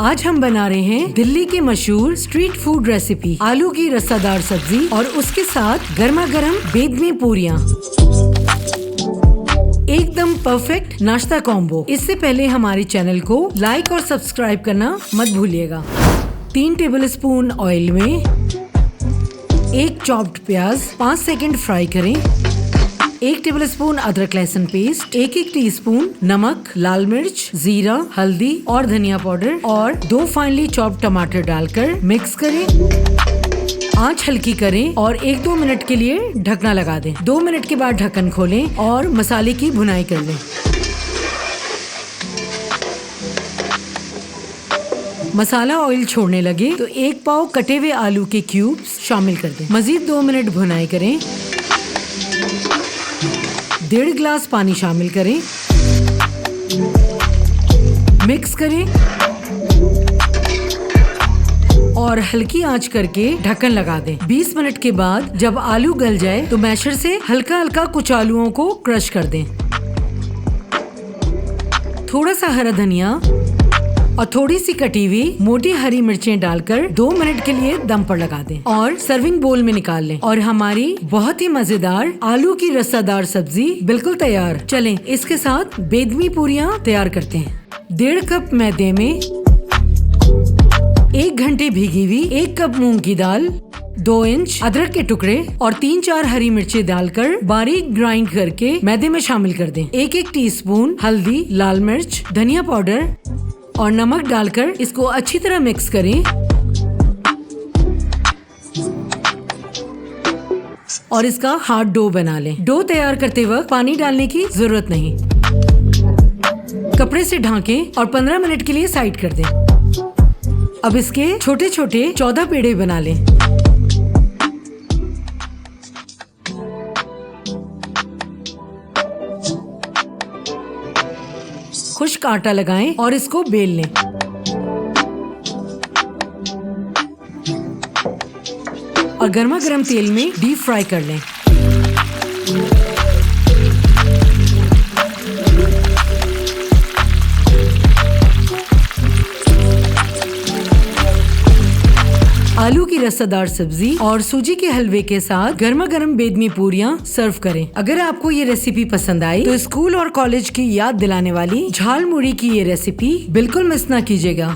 आज हम बना रहे हैं दिल्ली की मशहूर स्ट्रीट फूड रेसिपी आलू की रसादार सब्जी और उसके साथ गर्मा गर्म बेदमी पूरियाँ। एकदम परफेक्ट नाश्ता कॉम्बो। इससे पहले हमारे चैनल को लाइक और सब्सक्राइब करना मत भूलिएगा। 3 टेबलस्पून ऑयल में 1 चॉप्ड प्याज 5 सेकंड फ्राई करें। 1 टेबलस्पून अदरक लहसुन पेस्ट, 1 टीस्पून नमक, लाल मिर्च, जीरा, हल्दी और धनिया पाउडर और 2 फाइनली चॉप्ड टमाटर डालकर मिक्स करें। आंच हल्की करें और 1-2 मिनट के लिए ढकना लगा दें। 2 मिनट के बाद ढक्कन खोलें और मसाले की भुनाई कर लें। मसाला ऑयल छोड़ने लगे तो 1 पाव कटे हुए आलू के क्यूब्स शामिल कर दें। मजीद 2 मिनट भुनाई करें। 1.5 गिलास पानी शामिल करें, मिक्स करें और हल्की आंच करके ढक्कन लगा दें। 20 मिनट के बाद जब आलू गल जाए तो मैशर से हल्का हल्का कुछ आलूओं को क्रश कर दें। थोड़ा सा हरा धनिया और थोड़ी सी कटी हुई मोटी हरी मिर्चें डालकर 2 मिनट के लिए दम पर लगा दें और सर्विंग बोल में निकाल लें। और हमारी बहुत ही मजेदार आलू की रसादार सब्जी बिल्कुल तैयार। चलें इसके साथ बेदमी पूरियाँ तैयार करते हैं। 1.5 कप मैदे में 1 घंटे भीगी हुई 1 कप मूंग की दाल, 2 इंच अदरक के टुकड़े और 3-4 हरी मिर्चें डालकर बारीक ग्राइंड करके मैदे में शामिल कर दें। 1 टीस्पून हल्दी, लाल मिर्च, धनिया पाउडर और नमक डालकर इसको अच्छी तरह मिक्स करें और इसका हार्ड डो बना लें। डो तैयार करते वक्त पानी डालने की जरूरत नहीं। कपड़े से ढांकें और 15 मिनट के लिए साइड कर दें। अब इसके छोटे छोटे 14 पेड़े बना लें। खुश्क आटा लगाएं और इसको बेल लें। और गर्मा गर्म तेल में डीप फ्राई कर लें। आलू की रसादार सब्जी और सूजी के हलवे के साथ गर्मा गर्म बेदमी पूरियाँ सर्व करें। अगर आपको ये रेसिपी पसंद आई तो स्कूल और कॉलेज की याद दिलाने वाली झाल मुड़ी की ये रेसिपी बिल्कुल मिस ना कीजिएगा।